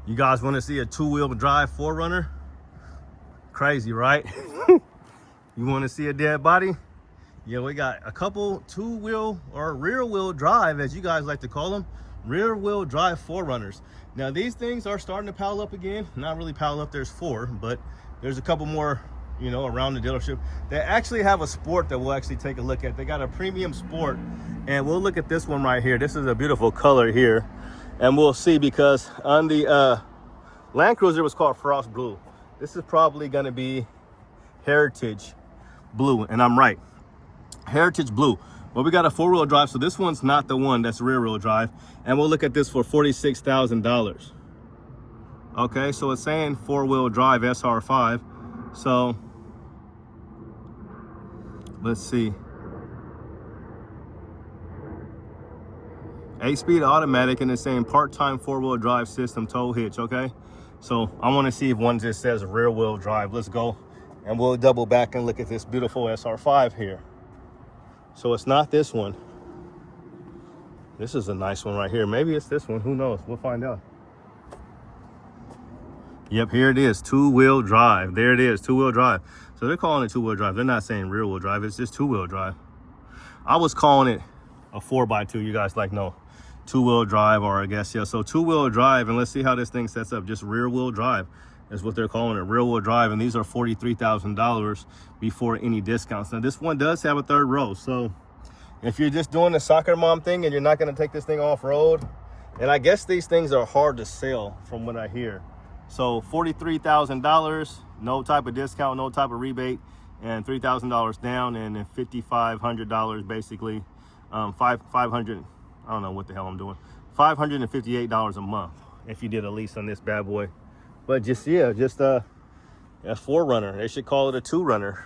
You guys want to see a two-wheel drive 4Runner? Crazy, right? You want to see a dead body? Yeah, we got a couple two-wheel or rear-wheel drive, as you guys like to call them, rear-wheel drive 4Runners. Now these things are starting to pile up again. Not really pile up, there's 4, but there's a couple more, you know, around the dealership. They actually have a sport that we'll actually take a look at. They got a premium sport, and we'll look at this one right here. This is a beautiful color here, and we'll see, because on the Land Cruiser was called Frost Blue. This is probably going to be Heritage Blue, and I'm right, Heritage Blue. Well, we got a 4-wheel drive, so this one's not the one that's rear-wheel drive, and we'll look at this for $46,000. Okay, so it's saying 4-wheel drive SR5. So let's see, 8-speed automatic, and it's saying part-time 4-wheel drive system, tow hitch. Okay, so I want to see if one just says rear-wheel drive. Let's go, and we'll double back and look at this beautiful SR5 here. So it's not this one. This is a nice one right here. Maybe it's this one, who knows? We'll find out. Yep, here it is, two-wheel drive. There it is, two-wheel drive. So they're calling it two-wheel drive. They're not saying rear-wheel drive, it's just two-wheel drive. I was calling it a 4x2. You guys like, no, two-wheel drive, or I guess, yeah. So two-wheel drive, and let's see how this thing sets up. Just rear-wheel drive is what they're calling it, rear-wheel drive, and these are $43,000 before any discounts. Now this one does have a third row, so if you're just doing the soccer mom thing and you're not going to take this thing off-road, and I guess these things are hard to sell from what I hear. So $43,000, no type of discount, no type of rebate, and $3,000 down, and then $5,500 basically, 500, I don't know what the hell I'm doing, $558 a month if you did a lease on this bad boy. But just, yeah, just a 4Runner. They should call it a 2-runner.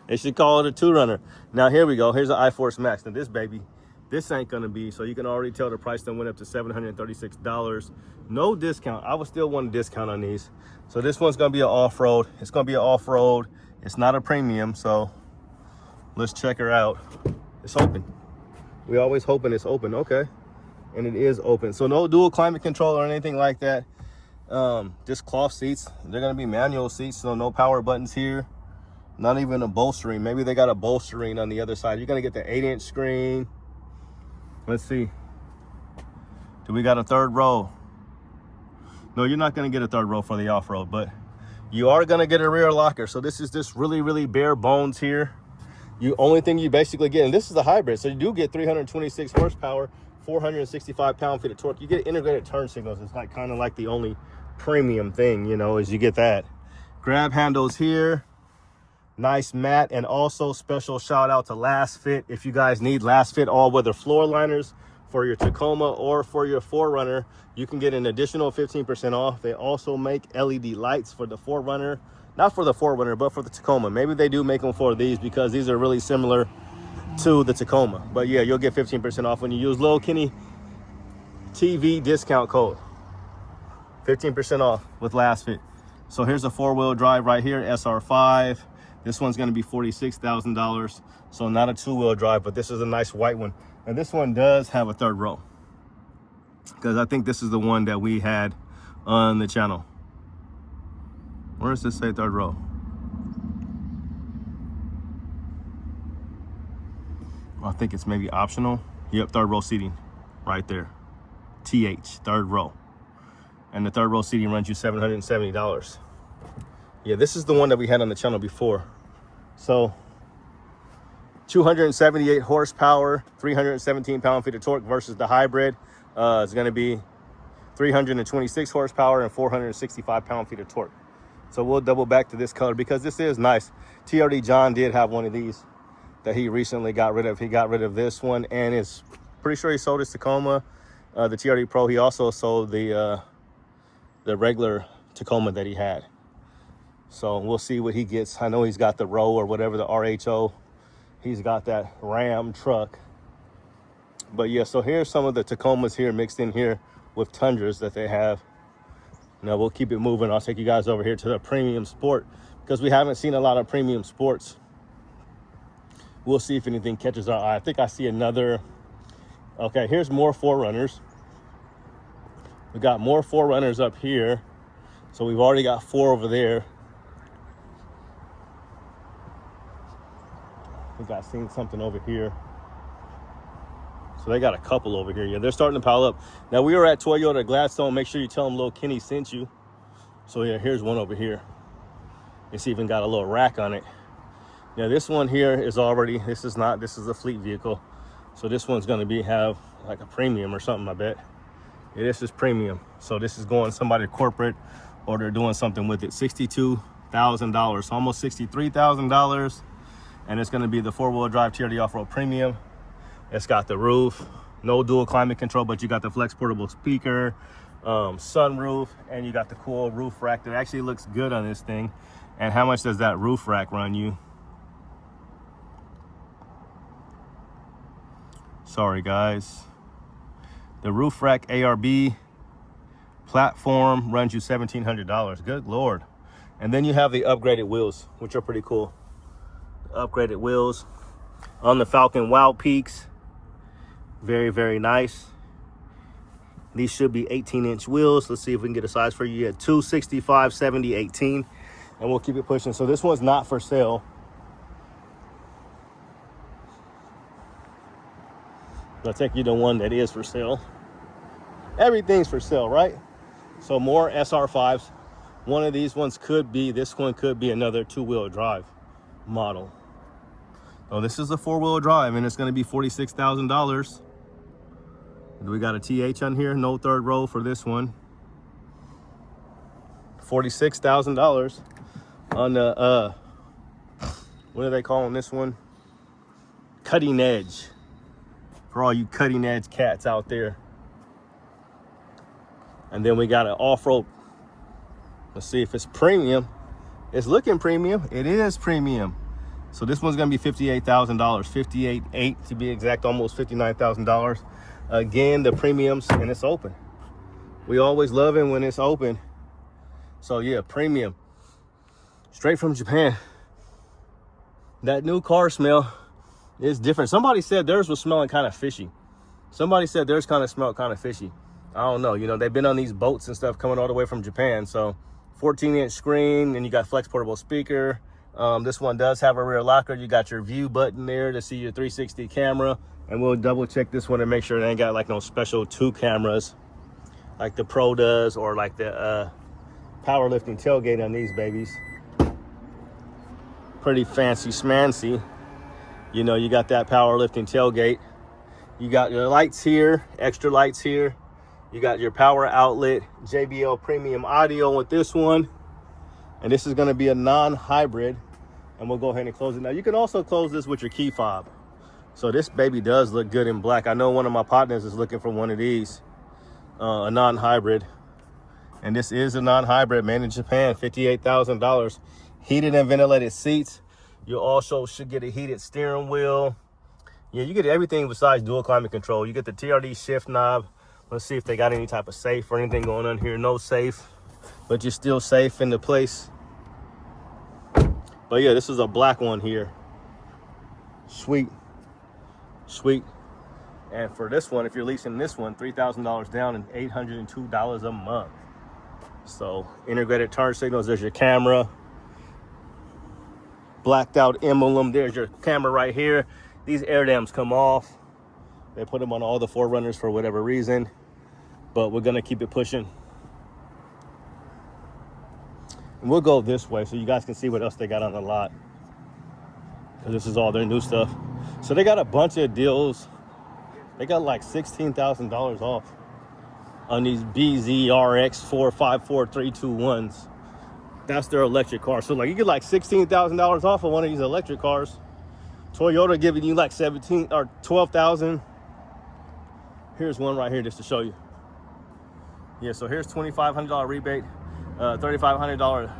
They should call it a 2-runner. Now here we go. Here's an iForce Max. Now this baby, this ain't gonna be, so you can already tell the price then went up to $736. No discount. I would still want a discount on these. So this one's gonna be an off-road. It's gonna be an off-road. It's not a premium, so let's check her out. It's open. We always hoping it's open. Okay, and it is open. So no dual climate control or anything like that. Just cloth seats. They're gonna be manual seats, so no power buttons here. Not even a bolstering. Maybe they got a bolstering on the other side. You're gonna get the 8-inch screen. Let's see. Do we got a third row? No, you're not gonna get a third row for the off-road, but you are gonna get a rear locker. So this is just really, really bare bones here. Only thing you basically get, and this is a hybrid, so you do get 326 horsepower, 465 pound-feet of torque. You get integrated turn signals. It's like kind of like the only premium thing, you know, is you get that. Grab handles here. Nice mat, and also special shout out to Last Fit. If you guys need Last Fit all-weather floor liners for your Tacoma or for your 4Runner, you can get an additional 15% off. They also make LED lights for the 4Runner, not for the 4Runner, but for the Tacoma. Maybe they do make them for these, because these are really similar to the Tacoma. But yeah, you'll get 15% off when you use Lil Kenny TV discount code. 15% off with Last Fit. So here's a 4-wheel drive right here, SR5. This one's going to be $46,000, so not a 2-wheel drive, but this is a nice white one. And this one does have a third row, because I think this is the one that we had on the channel. Where does this say third row? I think it's maybe optional. Yep, third row seating right there. TH, third row. And the third row seating runs you $770. Yeah, this is the one that we had on the channel before. So 278 horsepower, 317 pound-feet of torque versus the hybrid. It's going to be 326 horsepower and 465 pound-feet of torque. So we'll double back to this color, because this is nice. TRD John did have one of these that he recently got rid of. He got rid of this one, and it's pretty sure he sold his Tacoma, the TRD Pro. He also sold the regular Tacoma that he had. So we'll see what he gets. I know he's got the Row or whatever, the RHO. He's got that Ram truck. But yeah, so here's some of the Tacomas here mixed in here with Tundras that they have. Now we'll keep it moving. I'll take you guys over here to the premium sport, because we haven't seen a lot of premium sports. We'll see if anything catches our eye. I think I see another. Okay, here's more 4Runners. We got more 4Runners up here. So we've already got 4 over there. We got seen something over here. So they got a couple over here. Yeah, they're starting to pile up. Now we were at Toyota Gladstone. Make sure you tell them Lil Kenny sent you. So yeah, here's one over here. It's even got a little rack on it. Now this one here is already, this is a fleet vehicle. So this one's gonna have like a premium or something, I bet. Yeah, this is premium. So this is going somebody corporate, or they're doing something with it. $62,000, so almost $63,000. And it's gonna be the 4-wheel drive TRD off-road premium. It's got the roof, no dual climate control, but you got the flex portable speaker, sunroof, and you got the cool roof rack that actually looks good on this thing. And how much does that roof rack run you? Sorry guys. The roof rack ARB platform runs you $1,700. Good Lord. And then you have the upgraded wheels, which are pretty cool. Upgraded wheels on the Falcon Wow Peaks. Very, very nice. These should be 18-inch wheels. Let's see if we can get a size for you. Yeah, 265, 70, 18. And we'll keep it pushing. So this one's not for sale. I'll take you to one that is for sale. Everything's for sale, right? So more SR5s. One of these ones could be, this one could be another 2-wheel drive model. Oh, this is a 4-wheel drive, and it's going to be $46,000. Do we got a TH on here? No third row for this one. $46,000 on the what are they calling this one? Cutting edge. For all you cutting edge cats out there. And then we got an off-road. Let's see if it's premium. It's looking premium. It is premium. So this one's gonna be $58,000, $58,800 to be exact, almost $59,000. Again, the premiums, and it's open. We always love it when it's open. So yeah, premium, straight from Japan. That new car smell is different. Somebody said theirs was smelling kind of fishy. Somebody said theirs smelled kind of fishy. I don't know. You know, they've been on these boats and stuff coming all the way from Japan. So 14-inch screen, and you got flex portable speaker. This one does have a rear locker. You got your view button there to see your 360 camera. And we'll double check this one and make sure it ain't got like no special 2 cameras like the Pro does, or like the powerlifting tailgate on these babies. Pretty fancy schmancy. You know, you got that powerlifting tailgate. You got your lights here, extra lights here. You got your power outlet, JBL premium audio with this one. And this is gonna be a non-hybrid. And we'll go ahead and close it. Now you can also close this with your key fob. So this baby does look good in black. I know one of my partners is looking for one of these, a non-hybrid. And this is a non-hybrid, made in Japan, $58,000. Heated and ventilated seats. You also should get a heated steering wheel. Yeah, you get everything besides dual climate control. You get the TRD shift knob. Let's see if they got any type of safe or anything going on here. No safe, but you're still safe in the place. But yeah, this is a black one here. Sweet. Sweet. And for this one, if you're leasing this one, $3,000 down and $802 a month. So integrated turn signals, there's your camera. Blacked out emblem, there's your camera right here. These air dams come off. They put them on all the 4Runners for whatever reason, but we're gonna keep it pushing. And we'll go this way so you guys can see what else they got on the lot, because this is all their new stuff. So they got a bunch of deals. They got like $16,000 off on these BZRX 454321s. That's their electric car. So like you get like $16,000 off of one of these electric cars. Toyota giving you like 17 or 12,000. Here's one right here just to show you. Yeah, so here's $2,500 rebate, $3,500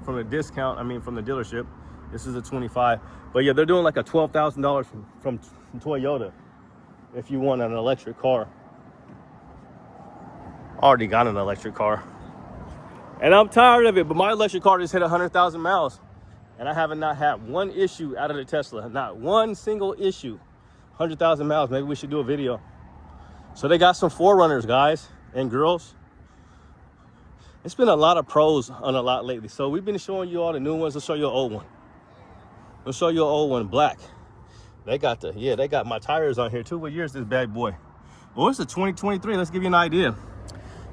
from the discount. I mean, from the dealership. This is a 25. But yeah, they're doing like a $12,000 from Toyota if you want an electric car. Already got an electric car. And I'm tired of it, but my electric car just hit 100,000 miles. And I haven't not had one issue out of the Tesla. Not one single issue. 100,000 miles, maybe we should do a video. So they got some 4Runners, guys. and girls. It's been a lot of pros on a lot lately. So we've been showing you all the new ones. Let's show you an old one. Let's show you an old one, black. They got they got my tires on here too. What year is this bad boy? Well, it's a 2023. Let's give you an idea.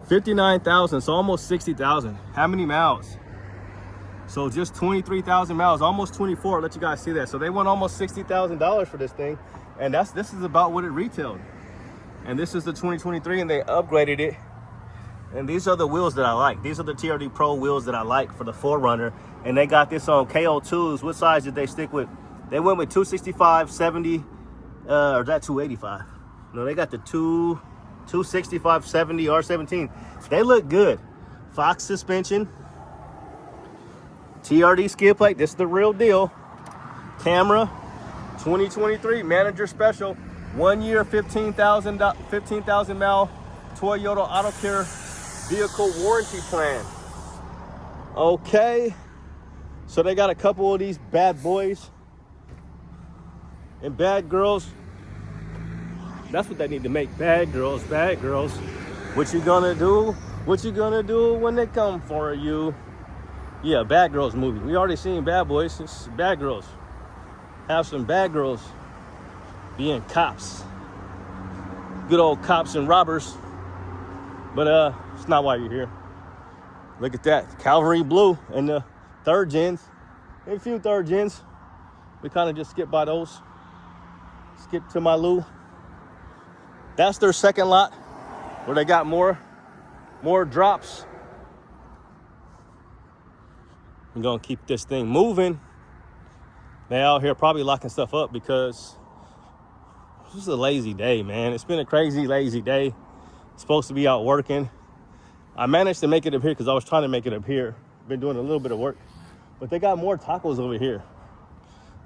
59,000, so almost 60,000. How many miles? So just 23,000 miles, almost 24. I'll let you guys see that. So they want almost $60,000 for this thing, and this is about what it retailed. And this is the 2023, and they upgraded it. And these are the wheels that I like. These are the TRD Pro wheels that I like for the 4Runner. And they got this on KO2s. What size did they stick with? They went with 265, 70, or is that 285? No, they got the 265, 70, R17. They look good. Fox suspension. TRD skid plate. This is the real deal. Camera. 2023 manager special. 1 year, 15,000 mile Toyota Auto Care vehicle warranty plan. Okay, so they got a couple of these bad boys and bad girls. That's what they need to make. Bad girls, bad girls. What you gonna do? What you gonna do when they come for you? Yeah, Bad Girls movie. We already seen Bad Boys. It's Bad Girls. Have some bad girls being cops. Good old cops and robbers. But it's not why you're here. Look at that. Cavalry blue and the third gens. A few third gens. We kind of just skip by those. Skip to my Lou. That's their second lot where they got more drops. We're gonna keep this thing moving. They out here probably locking stuff up because this is a lazy day, man. It's been a crazy, lazy day. Supposed to be out working. I managed to make it up here because I was trying to make it up here. Been doing a little bit of work. But they got more tacos over here.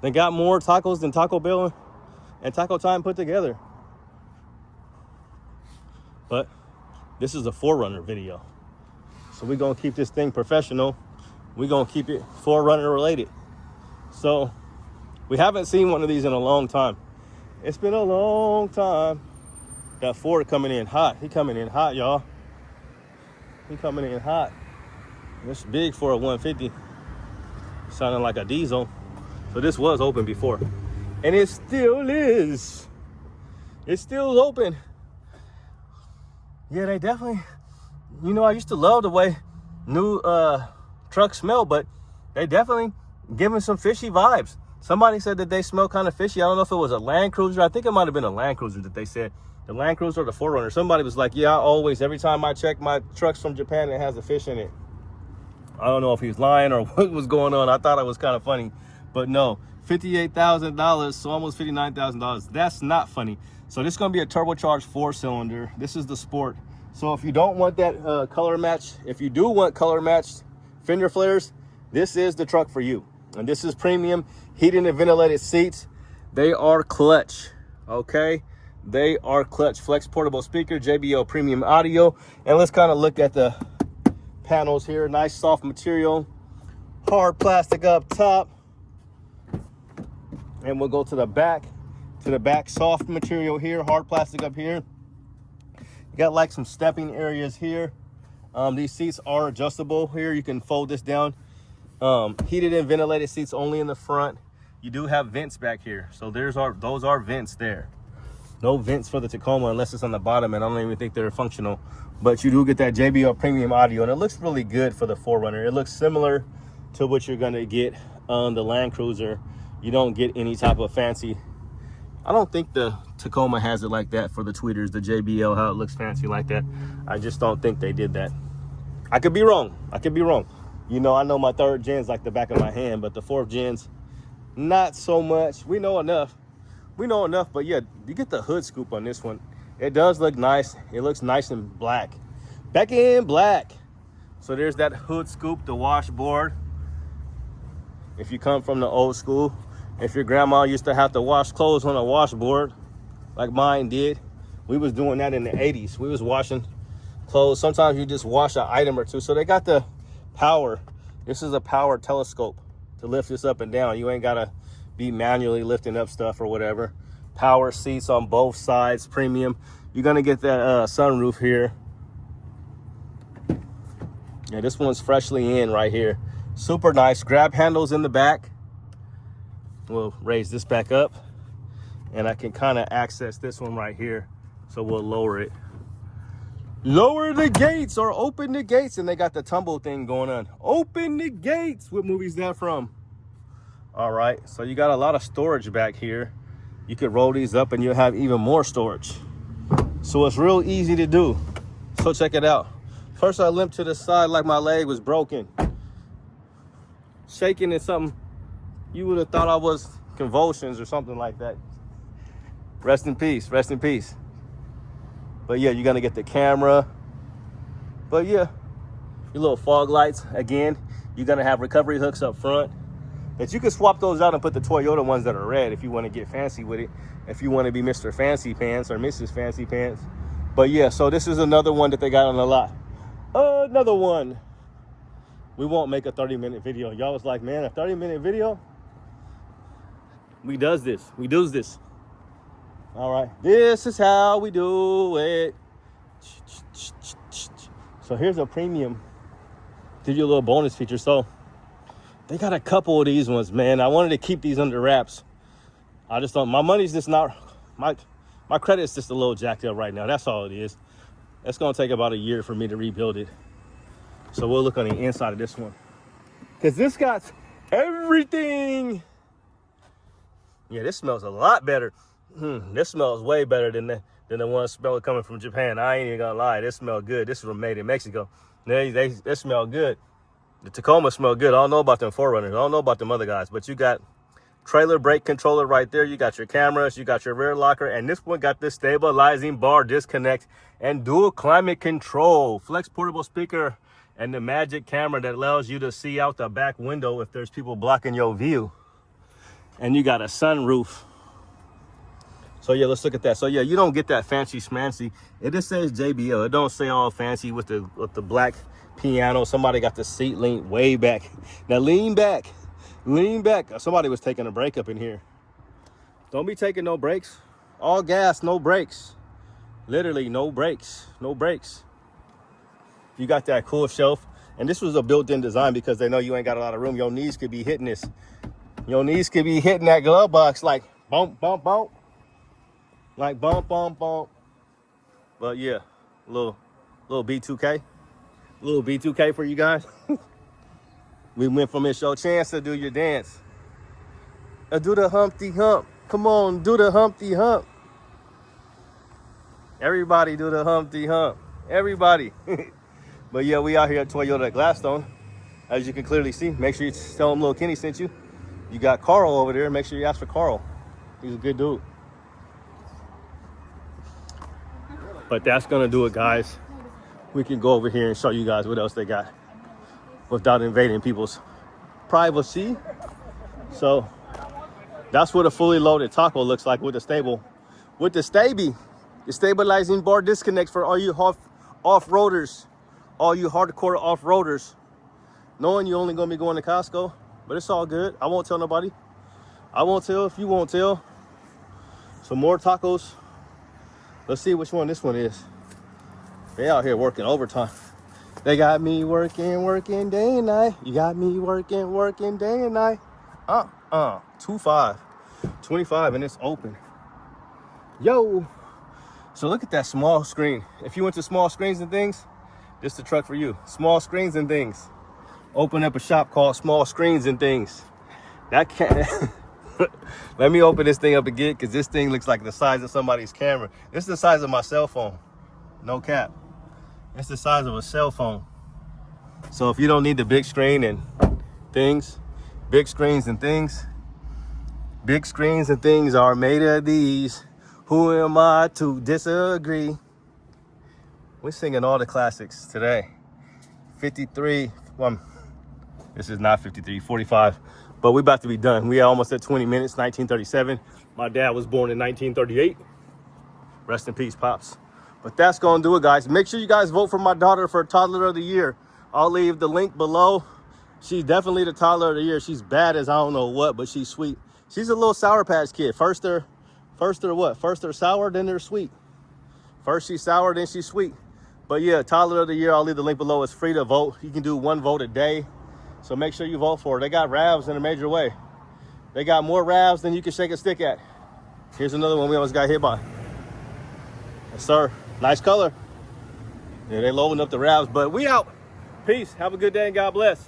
They got more tacos than Taco Bell and Taco Time put together. But this is a 4Runner video. So we're going to keep this thing professional. We're going to keep it 4Runner related. So we haven't seen one of these in a long time. It's been a long time. Got Ford coming in hot. He coming in hot, y'all. He coming in hot. It's big for a 150. Sounding like a diesel. So this was open before. And it still is. It's still open. Yeah, they definitely, I used to love the way new trucks smell, but they definitely giving some fishy vibes. Somebody said that they smell kind of fishy. I don't know if it was a Land Cruiser. I think it might have been a Land Cruiser that they said. The Land Cruiser or the 4Runner. Somebody was like, yeah, every time I check my trucks from Japan, it has a fish in it. I don't know if he was lying or what was going on. I thought it was kind of funny, but no. $58,000, so almost $59,000. That's not funny. So this is going to be a turbocharged 4-cylinder. This is the Sport. So if you don't want that color match, if you do want color matched fender flares, this is the truck for you. And this is premium heated and ventilated seats. They are clutch, okay? They are clutch. Flex portable speaker, JBL premium audio. And let's kind of look at the panels here. Nice soft material, hard plastic up top. And we'll go to the back. Soft material here, hard plastic up here. You got like some stepping areas here. These seats are adjustable here. You can fold this down. Heated and ventilated seats only in the front. You do have vents back here. So those are vents there. No vents for the Tacoma unless it's on the bottom, and I don't even think they're functional. But you do get that JBL premium audio, and it looks really good for the 4Runner. It looks similar to what you're gonna get on the Land Cruiser. You don't get any type of fancy. I don't think the Tacoma has it like that for the tweeters, the JBL, how it looks fancy like that. I just don't think they did that. I could be wrong. I know my third gen's like the back of my hand, but the fourth gen's not so much. We know enough, but yeah, you get the hood scoop on this one. It does look nice. It looks nice and black. Back in black. So there's that hood scoop, the washboard. If you come from the old school, if your grandma used to have to wash clothes on a washboard, like mine did, we was doing that in the 80s. We was washing clothes. Sometimes you just wash an item or two. So they got the power. This is a power telescope to lift this up and down. You ain't gotta be manually lifting up stuff or whatever. Power seats on both sides, premium. You're gonna get that sunroof here. Yeah, this one's freshly in right here. Super nice. Grab handles in the back. We'll raise this back up, and I can kind of access this one right here. So we'll lower it. Lower the gates or open the gates. And they got the tumble thing going on. Open the gates. What movie is that from? All right, so you got a lot of storage back here. You could roll these up and you'll have even more storage. So it's real easy to do. So check it out. First I limped to the side like my leg was broken. Shaking and something. You would have thought I was convulsions or something like that. Rest in peace, rest in peace. But yeah, you're gonna get the camera. But yeah, your little fog lights. Again, you're gonna have recovery hooks up front. But you can swap those out and put the Toyota ones that are red if you want to get fancy with it. If you want to be Mr. Fancy Pants or Mrs. Fancy Pants. But yeah, so this is another one that they got on the lot. Another one. We won't make a 30-minute video. Y'all was like, man, a 30-minute video? We does this. We does this. All right. This is how we do it. So here's a premium. Give you a little bonus feature. So they got a couple of these ones, man. I wanted to keep these under wraps. I just don't, my money's just not, my credit's just a little jacked up right now. That's all it is. It's gonna take about a year for me to rebuild it. So we'll look on the inside of this one. Cause this got everything. Yeah, this smells a lot better. This smells way better than the one smell coming from Japan. I ain't even gonna lie, this smells good. This was made in Mexico. They smell good. The Tacoma smell good. I don't know about them 4Runners. I don't know about them other guys, but you got trailer brake controller right there. You got your cameras, you got your rear locker, and this one got this stabilizing bar disconnect and dual climate control, flex portable speaker, and the magic camera that allows you to see out the back window if there's people blocking your view. And you got a sunroof. So yeah, let's look at that. So yeah, you don't get that fancy schmancy. It just says JBL. It don't say all fancy with the black piano. Somebody got the seat leaned way back. Now lean back. Lean back. Somebody was taking a break up in here. Don't be taking no breaks. All gas, no brakes. Literally no brakes. No brakes. You got that cool shelf. And this was a built-in design because they know you ain't got a lot of room. Your knees could be hitting this. Your knees could be hitting that glove box like bump, bump, bump. Like bump, bump, bump. But yeah, little B2K. Little B2K for you guys. We went from it's your chance to do your dance. Do the Humpty Hump. Come on, do the Humpty Hump. Everybody do the Humpty Hump. Everybody. But yeah, we out here at Toyota Gladstone. As you can clearly see, make sure you tell them Lil Kenny sent you. You got Carl over there. Make sure you ask for Carl. He's a good dude. But that's gonna do it, guys. We can go over here and show you guys what else they got without invading people's privacy. So that's what a fully loaded taco looks like with the stable. With the staby, the stabilizing bar disconnect for all you off-roaders, all you hardcore off-roaders. Knowing you only gonna be going to Costco, but it's all good. I won't tell nobody. I won't tell if you won't tell. Some more tacos. Let's see which one this one is. They out here working overtime. They got me working day and night. You got me working day and night. 25 and it's open. Yo. So look at that small screen. If you went to small screens and things, this is the truck for you. Small screens and things. Open up a shop called Small Screens and Things. That can't. Let me open this thing up again because this thing looks like the size of somebody's camera. This is the size of my cell phone. No cap. It's the size of a cell phone. So if you don't need the big screen and things, big screens and things are made of these. Who am I to disagree? We're singing all the classics today. 53, this is not 53, 45. But we're about to be done. We are almost at 20 minutes, 1937. My dad was born in 1938. Rest in peace, Pops. But that's gonna do it, guys. Make sure you guys vote for my daughter for Toddler of the Year. I'll leave the link below. She's definitely the Toddler of the Year. She's bad as I don't know what, but she's sweet. She's a little Sour Patch Kid. First they're what? First they're sour, then they're sweet. First she's sour, then she's sweet. But yeah, toddler of the year, I'll leave the link below. It's free to vote. You can do 1 vote a day. So make sure you vote for it. They got Ravs in a major way. They got more Ravs than you can shake a stick at. Here's another one we almost got hit by. Yes, sir. Nice color. Yeah, they loading up the Ravs, but we out. Peace. Have a good day and God bless.